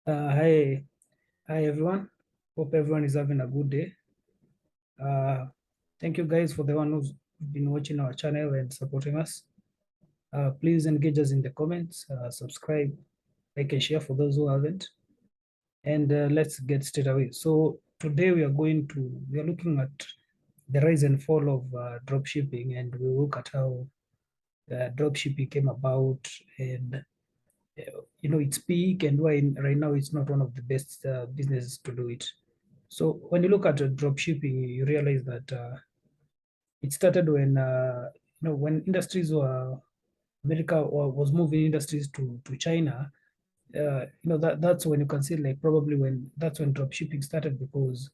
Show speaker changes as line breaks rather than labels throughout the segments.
Hi, everyone. Hope everyone is having a good day. Uh, Thank you guys for the one who's been watching our channel and supporting us. Please engage us in the comments, subscribe, like and share for those who haven't. And let's get straight away. So today we are looking at the rise and fall of dropshipping, and we'll look at how dropshipping came about and its peak and why right now it's not one of the best businesses to do it. So when you look at drop shipping, you realize that it started when industries were was moving industries to China. That's when you can see, like, probably when that's when drop shipping started, because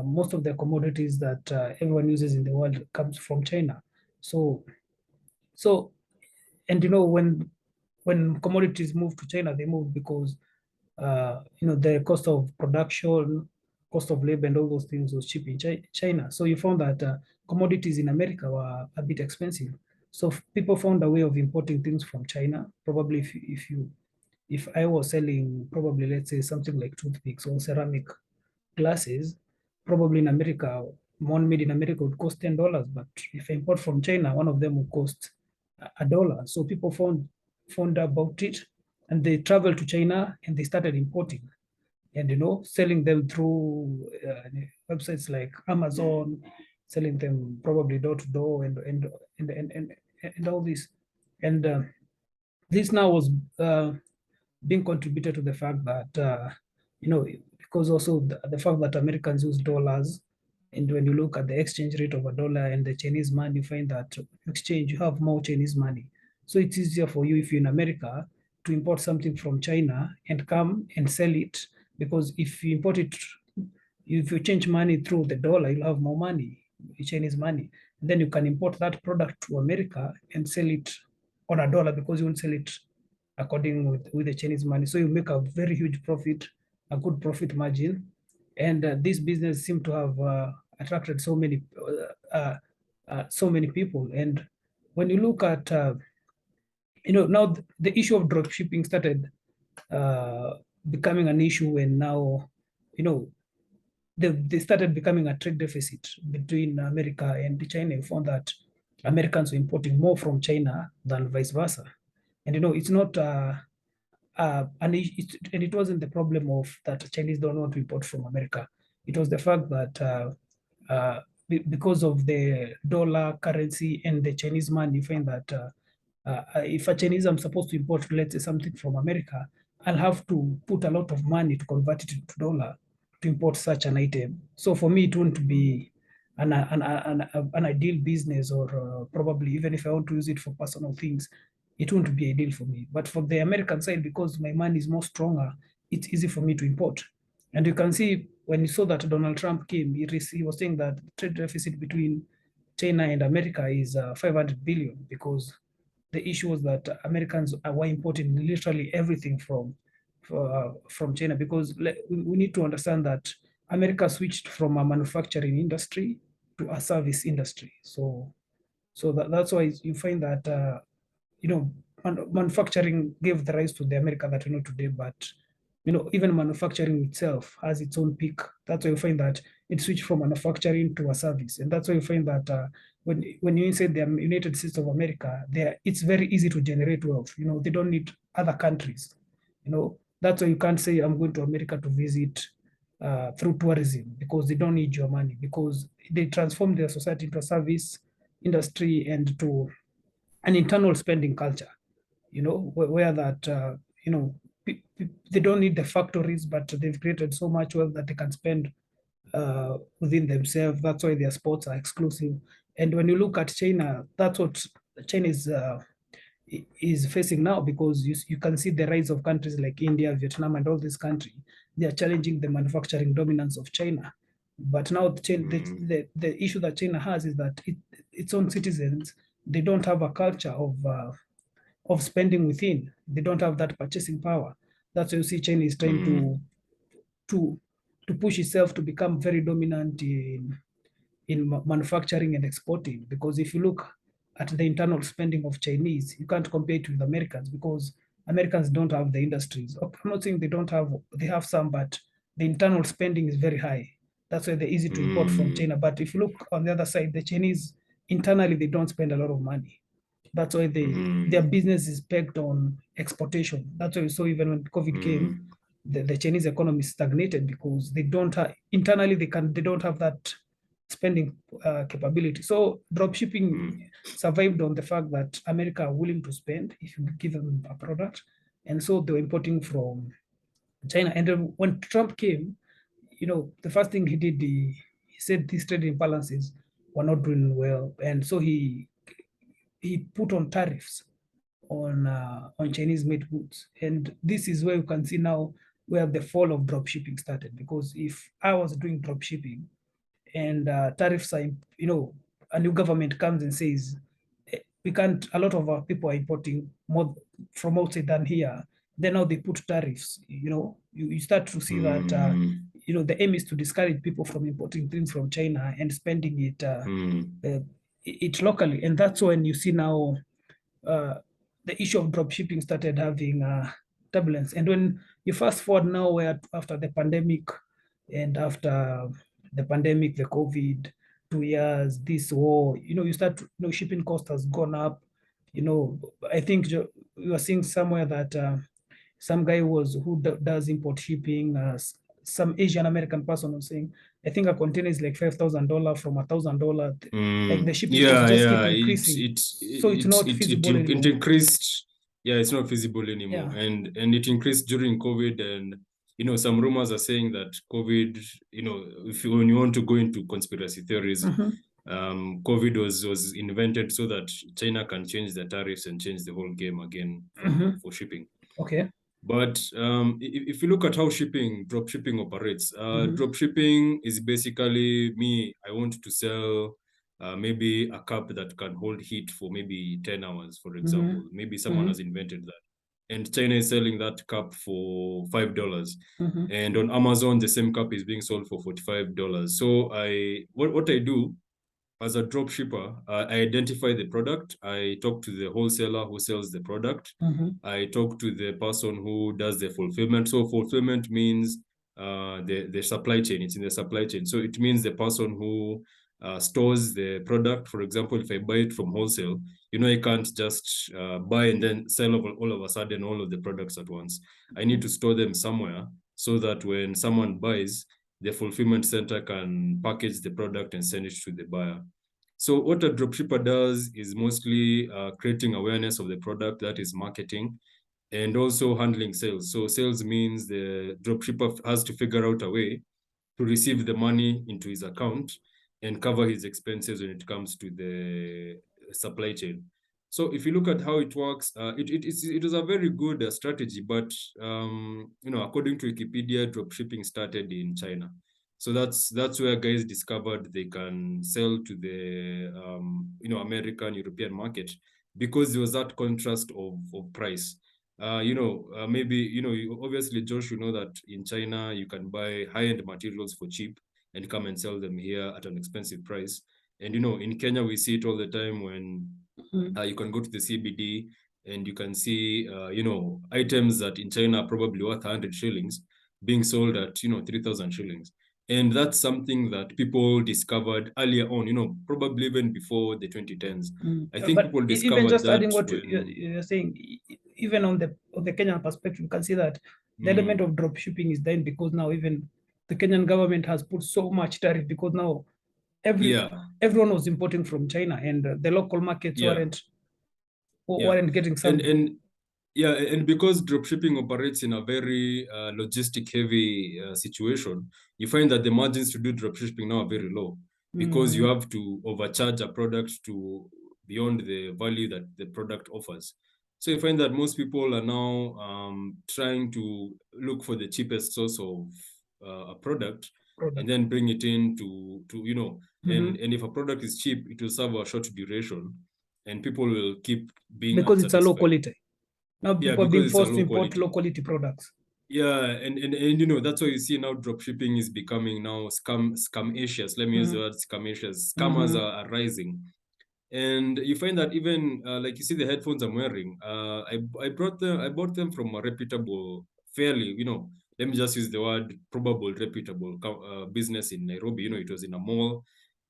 most of the commodities that everyone uses in the world comes from China. So so and when commodities move to China, they move because the cost of production, cost of labor, and all those things was cheap in China. So you found that commodities in America were a bit expensive. So people found a way of importing things from China. Probably if I was selling, probably, let's say, something like toothpicks or ceramic glasses, probably in America, one made in America would cost $10, but if I import from China, one of them would cost a dollar. So people found about it, and they traveled to China and they started importing and selling them through websites like Amazon, selling them probably door to door and all this. And this now was being contributed to the fact that because also the fact that Americans use dollars, and when you look at the exchange rate of a dollar and the Chinese money, you find that exchange, you have more Chinese money. So it's easier for you, if you're in America, to import something from China and come and sell it, because if you import it, if you change money through the dollar, you'll have more money, Chinese money. And then you can import that product to America and sell it on a dollar, because you won't sell it according with the Chinese money. So you make a very huge profit, a good profit margin. And this business seemed to have attracted so many people. And when you look at, now the issue of drop shipping started uh, becoming an issue when now, you know, they started becoming a trade deficit between America and China. You found that Americans were importing more from China than vice versa. And it's not and it wasn't the problem of that Chinese don't want to import from America. It was the fact that because of the dollar currency and the Chinese money, you find that if a Chinese, I'm supposed to import, let's say, something from America, I'll have to put a lot of money to convert it into dollar to import such an item. So for me, it wouldn't be an ideal business, or probably even if I want to use it for personal things, it won't be ideal for me. But for the American side, because my money is more stronger, it's easy for me to import. And you can see when you saw that Donald Trump came, he was saying that trade deficit between China and America is 500 billion, because the issue was that Americans were importing literally everything from China, because we need to understand that America switched from a manufacturing industry to a service industry. So that's why you find that manufacturing gave the rise to the America that we know today. But even manufacturing itself has its own peak. That's why you find that it switched from manufacturing to a service, and that's why you find that when you inside the United States of America, there it's very easy to generate wealth. They don't need other countries. That's why you can't say I'm going to America to visit through tourism, because they don't need your money, because they transform their society into a service industry and to an internal spending culture, where that, they don't need the factories, but they've created so much wealth that they can spend within themselves. That's why their sports are exclusive. And when you look at China, that's what China is facing now, because you can see the rise of countries like India, Vietnam, and all these countries. They are challenging the manufacturing dominance of China. But now the issue that China has is that its own citizens, they don't have a culture of spending within. They don't have that purchasing power. That's why you see China is trying
Mm,
to to push itself to become very dominant in manufacturing and exporting. Because if you look at the internal spending of Chinese, you can't compare it with Americans, because Americans don't have the industries. I'm not saying they don't have, they have some, but the internal spending is very high. That's why they're easy to import from China. But if you look on the other side, the Chinese internally they don't spend a lot of money. That's why their business is pegged on exportation. That's why we saw even when COVID came, the Chinese economy stagnated because they don't have internally they don't have that spending capability. So dropshipping survived on the fact that America are willing to spend if you give them a product, and so they were importing from China. And then when Trump came, the first thing he did, he said these trade imbalances were not doing well, and so he put on tariffs on Chinese made goods. And this is where you can see now where the fall of drop shipping started. Because if I was doing drop shipping and tariffs are, a new government comes and says, we can't, a lot of our people are importing more from outside than here. Then now they put tariffs, you start to see that, the aim is to discourage people from importing things from China and spending it locally. And that's when you see now uh, the issue of drop shipping started having turbulence. And when you fast forward now, where after the pandemic and after the pandemic, the COVID, 2 years, this war, you start, shipping cost has gone up. I think you are seeing somewhere that some guy who does import shipping, some Asian American person was saying, I think a container is like $5,000 from $1,000. Like the shipping costs just keep increasing. So it's not feasible anymore.
It increased. Yeah, it's not feasible anymore.
Yeah.
And it increased during COVID. And some rumors are saying that COVID, when you want to go into conspiracy theories, COVID was invented so that China can change the tariffs and change the whole game again for shipping.
Okay.
But if you look at how drop shipping operates, drop shipping is basically me. I want to sell maybe a cup that can hold heat for maybe 10 hours, for example. Maybe someone has invented that. And China is selling that cup for $5. And on Amazon, the same cup is being sold for $45. So what I do as a drop shipper, I identify the product. I talk to the wholesaler who sells the product. I talk to the person who does the fulfillment. So fulfillment means the supply chain. It's in the supply chain. So it means the person who stores the product. For example, if I buy it from wholesale, I can't just buy and then sell all of a sudden all of the products at once. I need to store them somewhere so that when someone buys, the fulfillment center can package the product and send it to the buyer. So what a dropshipper does is mostly creating awareness of the product, that is marketing, and also handling sales. So sales means the dropshipper has to figure out a way to receive the money into his account and cover his expenses when it comes to the supply chain. So if you look at how it works, it is a very good strategy, but according to Wikipedia, dropshipping started in China. So that's where guys discovered they can sell to the American, European market, because there was that contrast of price. Maybe obviously, Josh, that in China you can buy high-end materials for cheap and come and sell them here at an expensive price. And in Kenya we see it all the time when you can go to the CBD and you can see items that in China are probably worth 100 shillings being sold at 3,000 shillings. And that's something that people discovered earlier on, probably even before the 2010s. I think people discovered
even just
that
adding what you're saying, even on the Kenyan perspective, you can see that the element of drop shipping is then because now even the Kenyan government has put so much tariff because now everyone was importing from China and the local markets weren't getting some.
And because dropshipping operates in a very logistic heavy situation, you find that the margins to do dropshipping now are very low because you have to overcharge a product to beyond the value that the product offers. So you find that most people are now trying to look for the cheapest source of a product and then bring it in to and if a product is cheap, it will serve a short duration and people will keep being
because it's a low quality. Now people are being forced to import low quality products.
Yeah, and that's why you see now dropshipping is becoming now scam-acious. Let me use the word scam-acious. Scammers are rising. And you find that even like you see the headphones I'm wearing, I bought them from a reputable, fairly, let me just use the word probable reputable business in Nairobi. It was in a mall,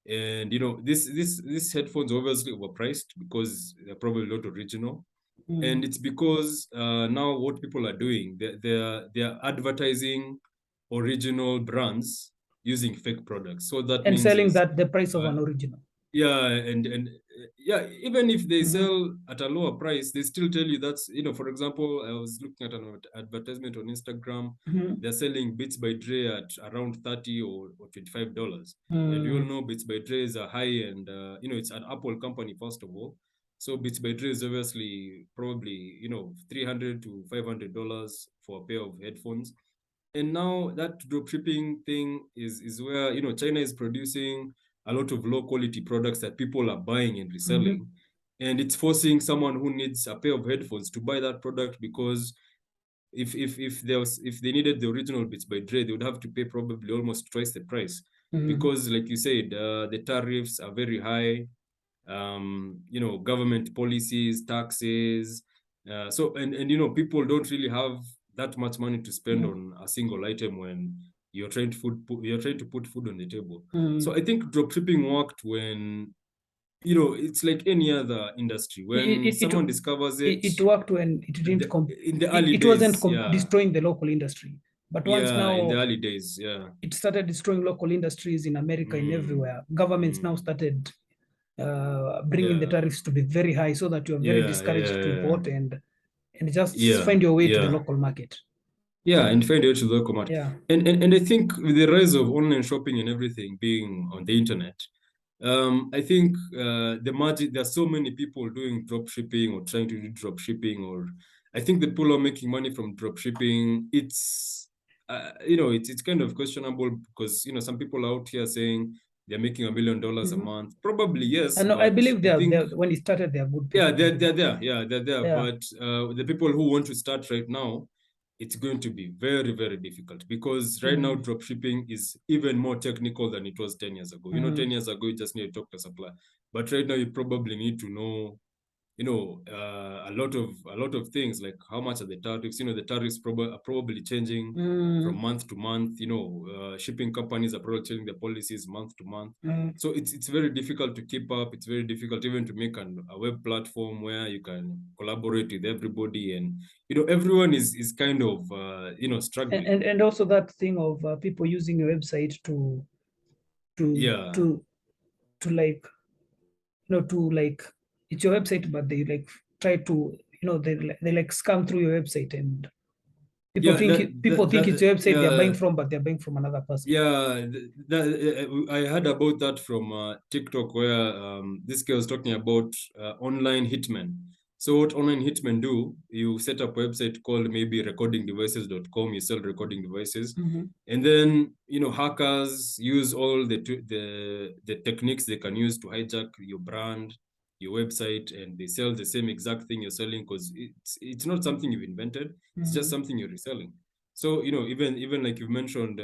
and this headphones are obviously overpriced because they're probably not original. And it's because now what people are doing, they're advertising original brands using fake products. So that
And
means
selling
is
that the price of
uh,
an original.
yeah, and yeah, even if they
Mm-hmm.
sell at a lower price, they still tell you that's, for example, I was looking at an advertisement on Instagram.
Mm-hmm.
They're selling Beats by Dre at around 30 or $25. And we all
Mm-hmm.
know Beats by Dre is a high end, it's an Apple company, first of all. So Beats by Dre is obviously probably, $300 to $500 for a pair of headphones. And now that dropshipping thing is where China is producing a lot of low quality products that people are buying and
Mm-hmm.
reselling, and it's forcing someone who needs a pair of headphones to buy that product, because if they needed the original Beats by Dre, they would have to pay probably almost twice the price,
Mm-hmm.
because like you said, the tariffs are very high. Government policies, taxes. So and people don't really have that much money to spend on a single item when you're trying to put food on the table.
Mm-hmm.
So I think dropshipping worked when, it's like any other industry. When
it, it,
someone discovers
it,
it
it worked when it
at
didn't
in the early
it wasn't
days, yeah,
destroying the local industry, but once
yeah, in the
now
early days, yeah.
it started destroying local industries in America and
Mm,
everywhere. Governments now
mm,
started bringing the
yeah,
tariffs to be very high so that you're very
yeah,
discouraged to
yeah,
import and just
yeah,
find your way to the
yeah.
local market.
Yeah, and find out to the local market.
Yeah.
And I think with the rise of online shopping and everything being on the internet, I think the margin, there's so many people doing drop shipping or trying to do drop shipping, or I think the people are making money from drop shipping. It's kind of questionable, because some people are out here saying they're making $1 million a
Mm-hmm.
month. Probably yes,
And I
but
believe
I think,
when it started, they are good
yeah,
people to
they're
do that.
there. Yeah, they're there.
Yeah.
But the people who want to start right now, it's going to be very, very difficult, because right now
Mm-hmm.
drop shipping is even more technical than it was 10 years ago. 10 years ago, you just need to talk to a supplier. But right now, you probably need to know, a lot of things, like how much are the tariffs. The tariffs are probably changing from
Mm-hmm.
month to month. Shipping companies are probably changing their policies month to month.
Mm-hmm.
So it's very difficult to keep up. It's very difficult even to make a web platform where you can collaborate with everybody, and everyone is kind of struggling.
And also that thing of people using your website to
Yeah,
to to like to like it's your website, but they like try to they like scam through your website, and
yeah,
people think it's your website they're buying
yeah.
from, but they're buying from another person.
Yeah, I heard about that from TikTok, where this guy was talking about online hitmen. So what online hitmen do, you set up a website called maybe recordingdevices.com, you sell recording devices,
Mm-hmm.
and then hackers use all the techniques they can use to hijack your brand, your website, and they sell the same exact thing you're selling, because it's not something you've invented, it's just
Mm-hmm.
something you're reselling. So, even like you've mentioned,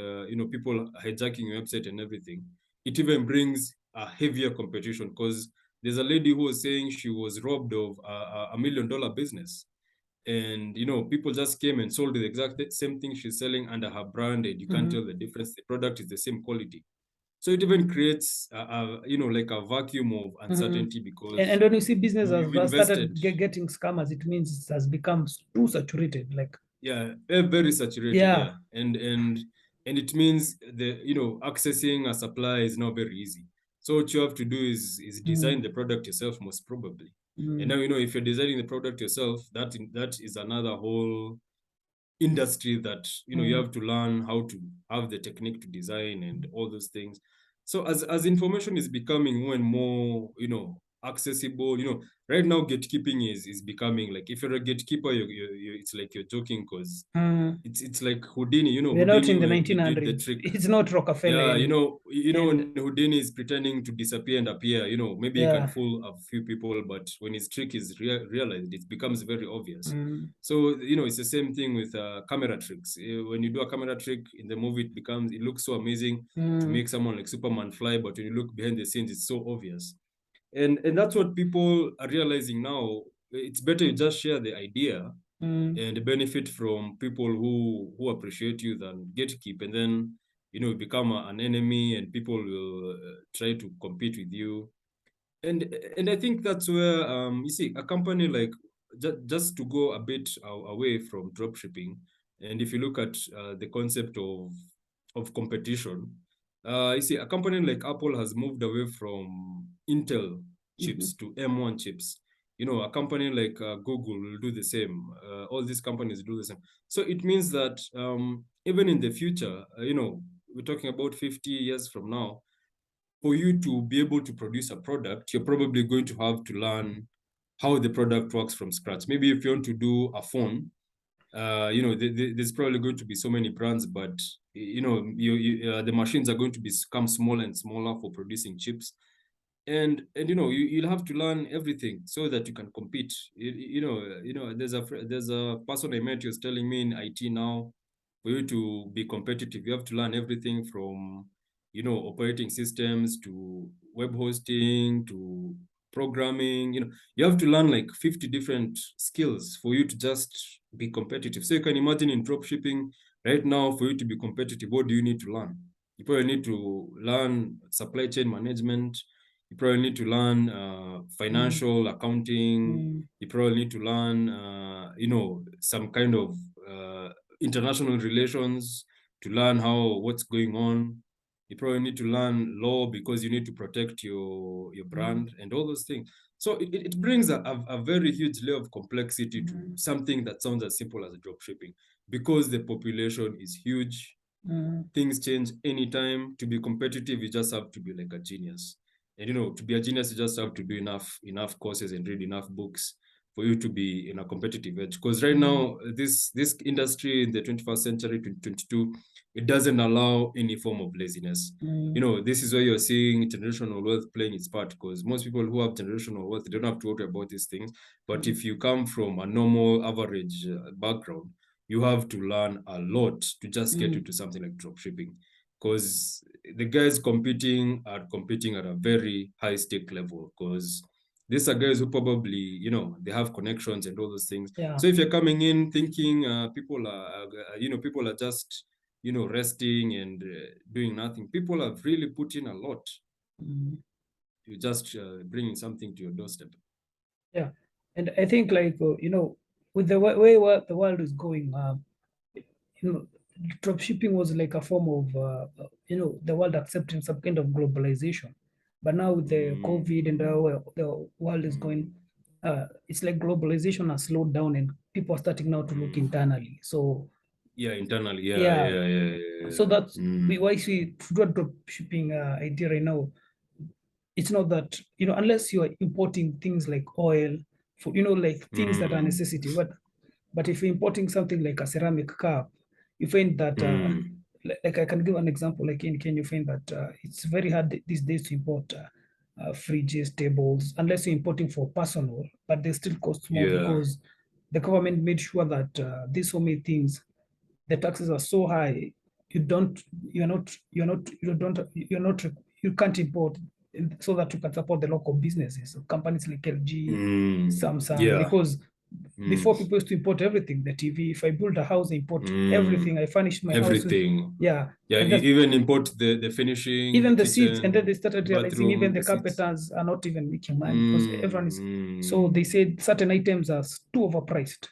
people hijacking your website and everything, it even brings a heavier competition, because there's a lady who was saying she was robbed of $1 million business. And, people just came and sold the exact same thing she's selling under her brand, and you can't
Mm-hmm.
tell the difference. The product is the same quality. So it even creates, like a vacuum of
Mm-hmm.
uncertainty,
And
because
when you see business
you've
has
invested.
started getting scammers, it means it has become too saturated. Like,
Yeah, very saturated.
yeah.
Yeah, and it means the accessing a supply is now very easy. So what you have to do is
Mm-hmm.
design the product yourself, most probably. And
Mm-hmm.
now, if you're designing the product yourself, that is another whole industry that you
Mm-hmm.
have to learn how to have the technique to design and all those things. So as information is becoming more and more accessible, right now gatekeeping is becoming like, if you're a gatekeeper, it's like you're joking, because
Mm-hmm.
it's like Houdini.
We're not
Houdini,
in the
when he did the
1900s.
trick.
It's not Rockefeller
Yeah,
and
when Houdini is pretending to disappear and appear, maybe he can
yeah.
fool a few people, but when his trick is realized, it becomes very obvious.
Mm-hmm.
So, it's the same thing with camera tricks. When you do a camera trick in the movie, it looks so amazing to
Mm-hmm.
make someone like Superman fly, but when you look behind the scenes, it's so obvious. And that's what people are realizing now. It's better you just share the idea and benefit from people who appreciate you than gatekeep, and then become an enemy, and people will try to compete with you. And I think that's where you see a company like, just to go a bit away from dropshipping, and if you look at the concept of competition, you see a company like Apple has moved away from Intel chips to M1 chips. A company like Google will do the same. All these companies do the same. So it means that even in the future, we're talking about 50 years from now, for you to be able to produce a product, you're probably going to have to learn how the product works from scratch. Maybe if you want to do a phone, there's probably going to be so many brands, but the machines are going to become smaller and smaller for producing chips, and you'll have to learn everything so that you can compete. There's a person I met who was telling me in IT now, for you to be competitive, you have to learn everything from operating systems to web hosting to programming. You have to learn like 50 different skills for you to just be competitive. So you can imagine in drop shipping right now, for you to be competitive, what do you need to learn? You probably need to learn supply chain management. You probably need to learn financial accounting. You probably need to learn, some kind of international relations, to learn what's going on. You probably need to learn law because you need to protect your brand and all those things. So it brings a very huge layer of complexity to something that sounds as simple as drop shipping, because the population is huge. Things change anytime. To be competitive, you just have to be like a genius. And to be a genius, you just have to do enough courses and read enough books for you to be in a competitive edge. Because right now, this industry in the 21st century, 2022, it doesn't allow any form of laziness. This is where you're seeing generational wealth playing its part, because most people who have generational wealth, they don't have to worry about these things. But if you come from a normal average background, you have to learn a lot to just get into something like dropshipping, because the guys competing are competing at a very high stake level, because these are guys who probably they have connections and all those things.
Yeah.
So if you're coming in thinking people are just resting and doing nothing, people have really put in a lot. You just bringing something to your doorstep.
Yeah, and I think like with the way the world is going, you know, drop shipping was like a form of the world accepting some kind of globalization. But now with the COVID and the world is going, it's like globalization has slowed down and people are starting now to look internally. So
Yeah, internally. Yeah,
yeah,
yeah, yeah, yeah,
so
yeah.
that's why we to do a drop shipping idea right now. It's not that unless you are importing things like oil for like things that are necessity. But if you're importing something like a ceramic cup, you find that like I can give an example. Like in Kenya, you find that it's very hard these days to import fridges, tables, unless you're importing for personal, but they still cost more
Yeah.
because the government made sure that these so many things, the taxes are so high. You don't, you're not, you don't, you're not, you can't import so that you can support the local businesses, so companies like LG, Samsung,
Yeah.
because before
Mm.
people used to import everything, the TV. If I build a house, I import everything.
Mm.
I furnish my house with,
Everything.
yeah,
Yeah,
and that's
even import the finishing, the
even the seats. And then
kitchen,
they started realizing even
bathroom,
the
the seats.
carpenters are not even making money because everyone is. So
Mm.
they said certain items are too overpriced.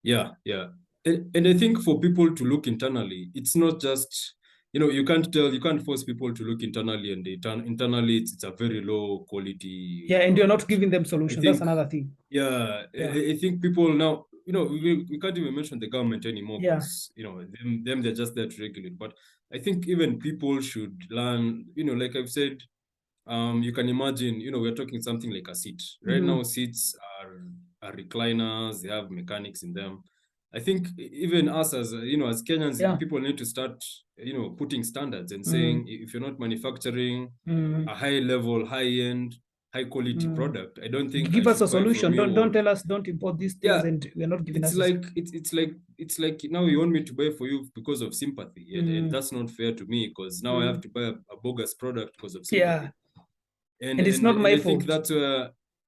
Yeah, yeah. And I think for people to look internally, it's not just, you can't force people to look internally, and internally it's a very low quality
Yeah, and you're not
product.
giving them
I
solutions. That's
think,
another thing.
yeah,
Yeah,
I think people now, we can't even mention the government anymore,
yeah,
because, them, they're just there to regulate. But I think even people should learn, like I've said, you can imagine, we're talking something like a seat. Right now, seats are recliners, they have mechanics in them. I think even us as, as Kenyans,
yeah.
people need to start, putting standards and
Mm,
saying, if you're not manufacturing
mm,
a high level, high end, high quality
mm.
product, I don't think I
Give us a
should buy from
solution.
you.
Don't
Or,
tell us don't import these things
yeah,
and we're not giving
it's
us this.
like it's like now you want me to buy for you because of sympathy, and
Mm,
that's not fair to me, because now I have
mm.
to buy a bogus product because of
Yeah,
sympathy.
And it's not
And
my
I think
fault.
that's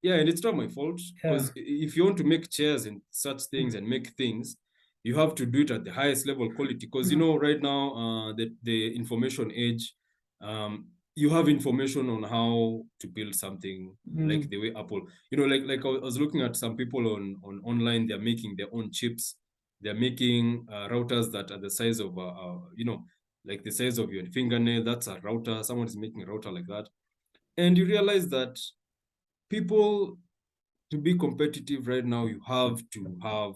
yeah, and it's not my fault,
Yeah.
because if you want to make chairs and such things and make things, you have to do it at the highest level quality. Because you
Mm.
know, right now, the information age, you have information on how to build something like
Mm.
the way Apple, you know, like I was looking at some people on online, they're making their own chips, they're making routers that are the size of you know, like the size of your fingernail. That's a router. Someone is making a router like that, and you realize that people, to be competitive right now, you have to have,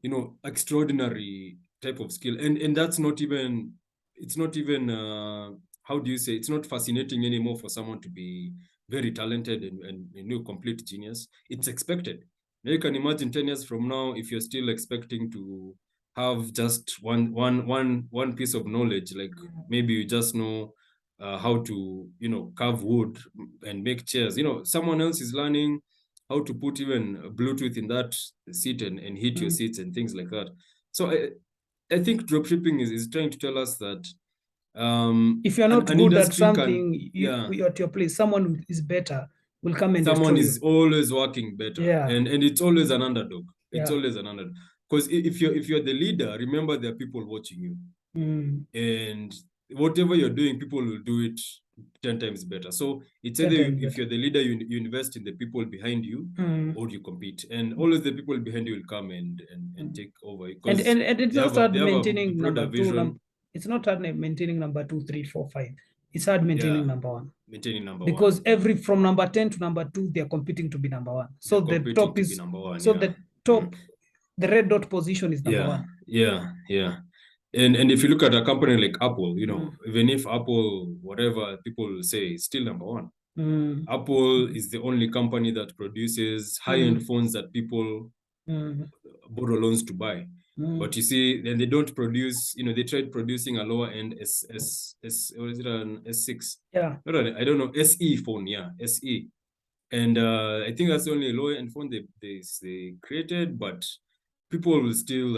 you know, extraordinary type of skill, and that's not even, it's not even how do you say, it's not fascinating anymore for someone to be very talented and you know, complete genius. It's expected. Now you can imagine 10 years from now, if you're still expecting to have just one piece of knowledge, like maybe you just know how to, you know, carve wood and make chairs. You know, someone else is learning how to put even Bluetooth in that seat and hit your
Mm.
seats and things like that. So I think dropshipping is trying to tell us that
If you're not
an
good at
industry can,
something,
yeah,
you at your place, someone who is better will come and destroy
someone is
you.
always working better,
Yeah.
and it's always an underdog. It's
Yeah.
always an underdog. Because if you're the leader, remember there are people watching you,
Mm.
and whatever you're doing, people will do it 10 times better. So it's
10
either
times
if
better.
you're the leader, you invest in the people behind you,
Mm.
or you compete, and always the people behind you will come and
Mm.
take over,
And,
because
and it's
they
not
have a
hard maintaining
broader
number two.
vision.
It's not hard maintaining number two, three, four, five. It's hard maintaining
Yeah,
number one,
maintaining number one.
because every from number 10 to number two, they're competing to be number one.
They're competing to be number one.
So
Yeah.
the
Mm.
top, the red dot position is number
Yeah,
one.
yeah. And if you look at a company like Apple, you know,
Mm.
even if Apple, whatever people say, is still number one.
Mm.
Apple is the only company that produces high-end
Mm.
phones that people
Mm.
borrow loans to buy.
Mm.
But you see, then they don't produce, you know, they tried producing a lower end or is it an S6?
Yeah.
Not an, I don't know, SE phone, yeah, SE. And I think that's the only low end phone they created, but people will still,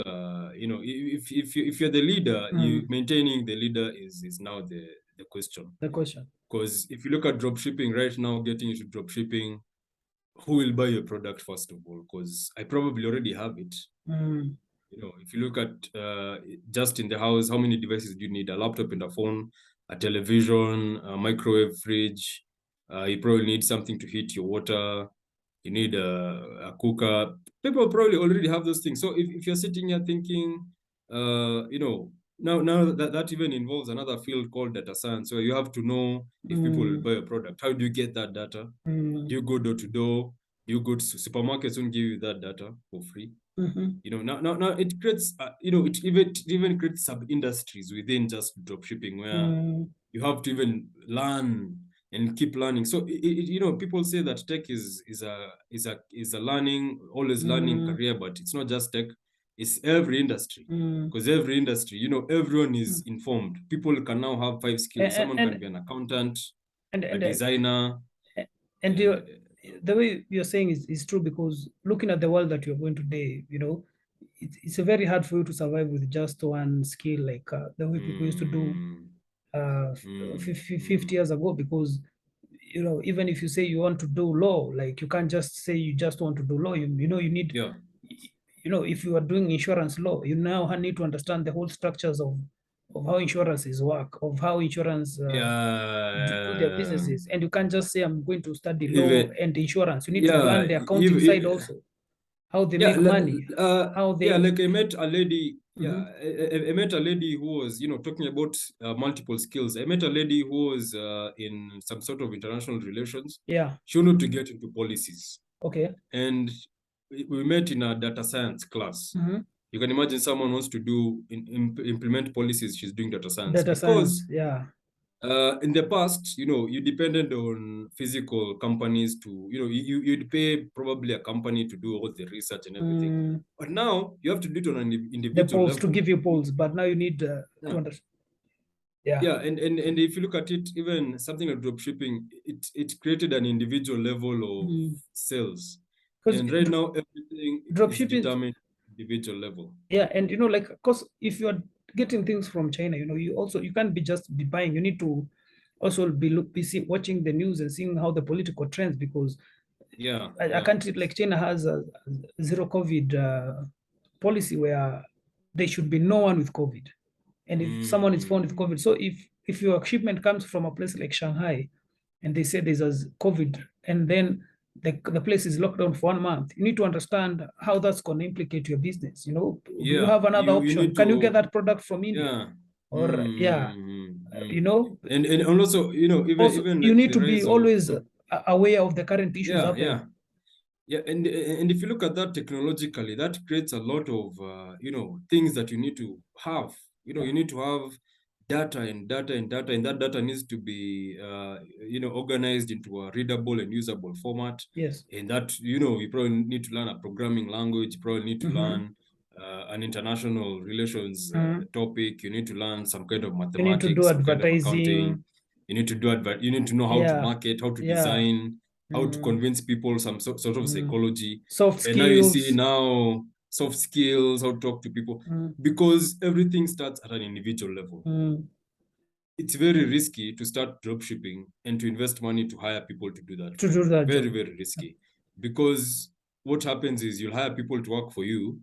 you know, if you're the leader, you
Mm.
maintaining the leader is now the question.
The question.
Because if you look at drop shipping right now, getting into drop shipping, who will buy your product first of all? Because I probably already have it.
Mm.
You know, if you look at just in the house, how many devices do you need? A laptop and a phone, a television, a microwave, fridge. You probably need something to heat your water. You need a cooker. People probably already have those things. So if you're sitting here thinking, you know, now that even involves another field called data science, where you have to know if people will
Mm.
buy a product. How do you get that data?
Mm.
Do you go door to door? Do you go to supermarkets? Won't give you that data for free.
Mm-hmm.
You know, now it creates, you know, it even creates sub industries within just drop shipping, where
Mm.
you have to even learn and keep learning. So you know, people say that tech is a learning, always learning
Mm.
career, but it's not just tech, it's every industry.
Mm.
Because every industry, you know, everyone is
Mm.
informed. People can now have 5 skills.
And
Someone can
and
be an accountant,
and
a
and,
designer,
and
and
the way you're saying is true, because looking at the world that you're going today, it's very hard for you to survive with just one skill, like the way people used to do
mm,
50
mm.
years ago. Because even if you say you want to do law, like, you can't just say you just want to do law. You need,
Yeah,
if you are doing insurance law, you now need to understand the whole structures of how insurances work, of how insurance do their
yeah.
businesses. And you can't just say, I'm going to study law
Even
and insurance. You need to
yeah,
learn the accounting side also, how they
yeah,
make money, how
yeah.
they.
Like I met a lady. Yeah,
Mhm.
I met a lady who was, you know, talking about multiple skills. I met a lady who was in some sort of international relations.
Yeah.
She wanted to get into policies,
Okay.
and we met in a data science class.
Mhm.
You can imagine someone wants to implement policies. She's doing data science
Data
because
science. Yeah.
in the past, you know, you depended on physical companies to, you know, you'd pay probably a company to do all the research and everything.
Mm,
But now you have to do it on an
the
individual
polls, to
level.
give you polls, but now you need to
Yeah.
understand. Yeah.
Yeah, and if you look at it, even something like drop shipping, it created an individual level of sales.
Because
And right now everything
drop
is
shipping.
determined individual level.
Yeah, and like, of course, if you are getting things from China, you can't be just be buying. You need to also be watching the news and seeing how the political trends, because
Yeah,
a country like China has a zero COVID policy where there should be no one with COVID. And if someone is found with COVID, so if your shipment comes from a place like Shanghai and they say there's a COVID, and then the place is locked down for 1 month, you need to understand how that's going to implicate your business. You know, do you
yeah.
have another
You
option?
need
Can you get
to,
that product from India?
yeah.
Or yeah, you know,
And also, you know,
also
even
you
like
need
the
to be
rise
always
of
aware of the current issues
yeah,
happening.
yeah. Yeah, and if you look at that technologically, that creates a lot of you know, things that you need to have. You know,
Yeah.
you need to have data and data and data, and that data needs to be you know, organized into a readable and usable format.
Yes.
And that, you know, you probably need to learn a programming language. You probably need to
Mm-hmm.
learn an international relations
Mm-hmm.
topic. You need to learn some kind of
You need to do
mathematics, some kind of accounting.
advertising.
You need to do you need to know how to
Yeah.
market, how to
Yeah.
design, how to
Mm.
convince people, some sort of
Mm.
psychology.
Soft
And now you see
skills.
now soft skills, how to talk to people,
Mm.
because everything starts at an individual level.
Mm.
It's very risky to start drop shipping and to invest money to hire people to do that
To
for
do
you.
that
Very,
job.
very risky. Because what happens is you'll hire people to work for you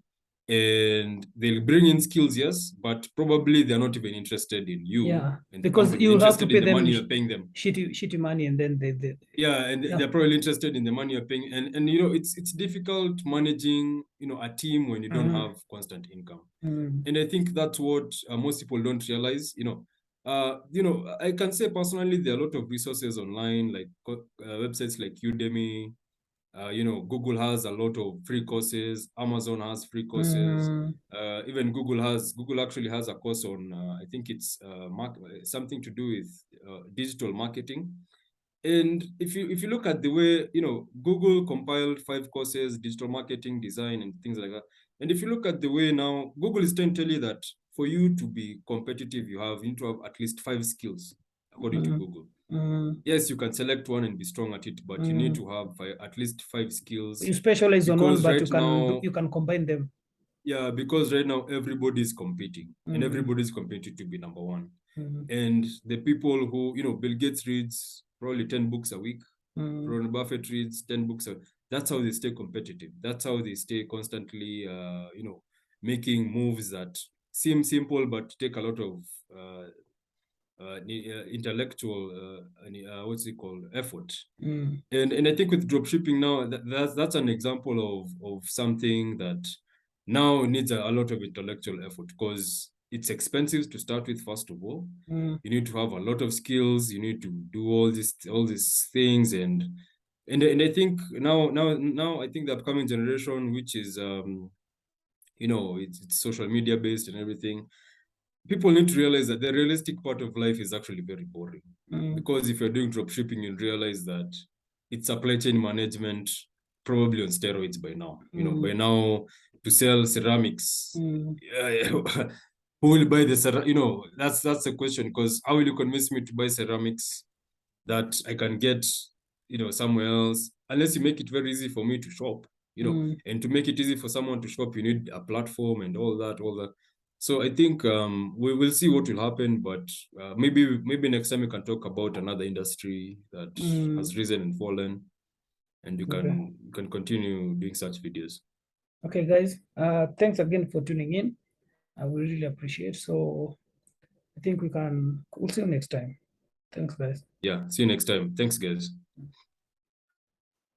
and they'll bring in skills, yes, but probably they're not even interested in you
Yeah,
and the
because
company. They're
you have to
interested
pay
in the
them
money you're paying them.
shitty money, and then
Yeah, and
yeah.
they're probably interested in the money you're paying. And you know, it's difficult managing, you know, a team when you don't
Mm.
have constant income.
Mm.
And I think that's what most people don't realize. You know, I can say personally, there are a lot of resources online, like websites like Udemy. You know, Google has a lot of free courses. Amazon has free courses.
Mm.
Even Google actually has a course on, I think it's something to do with digital marketing. And if you look at the way, you know, Google compiled 5 courses, digital marketing, design, and things like that. And if you look at the way now, Google is trying to tell you that for you to be competitive, you need to have at least 5 skills, according to
Mm.
Google.
Mm.
Yes, you can select one and be strong at it, but you need
Mm.
to have at least 5 skills.
You specialize on one,
Because
but
right now,
you can combine them.
yeah, because right now everybody is competing, and
Mm.
everybody is competing to be number one.
Mm.
And the people who, you know, Bill Gates reads probably 10 books a week.
Mm.
Warren Buffett reads 10 books. That's how they stay competitive. That's how they stay constantly, you know, making moves that seem simple but take a lot of intellectual, what's it called, effort.
Mm.
And I think with dropshipping now, that's an example of something that now needs a lot of intellectual effort, because it's expensive to start with. First of all,
Mm.
you need to have a lot of skills. You need to do all these things, and I think now I think the upcoming generation, which is you know, it's social media based and everything, people need to realize that the realistic part of life is actually very boring.
Mm.
Because if you're doing drop shipping, you'll realize that it's supply chain management, probably on steroids by now. You know, by
Mm.
now, to sell ceramics,
Mm.
who will buy the ceramics? You know, that's the question. Because how will you convince me to buy ceramics that I can get, you know, somewhere else, unless you make it very easy for me to shop, you know.
Mm.
And to make it easy for someone to shop, you need a platform and all that. So I think we will see what will happen, but maybe next time we can talk about another industry that
Mm.
has risen and fallen, and
Okay.
you can continue doing such videos.
Okay, guys. Thanks again for tuning in. I will really appreciate. So I think we'll see you next time. Thanks, guys.
Yeah, see you next time. Thanks, guys.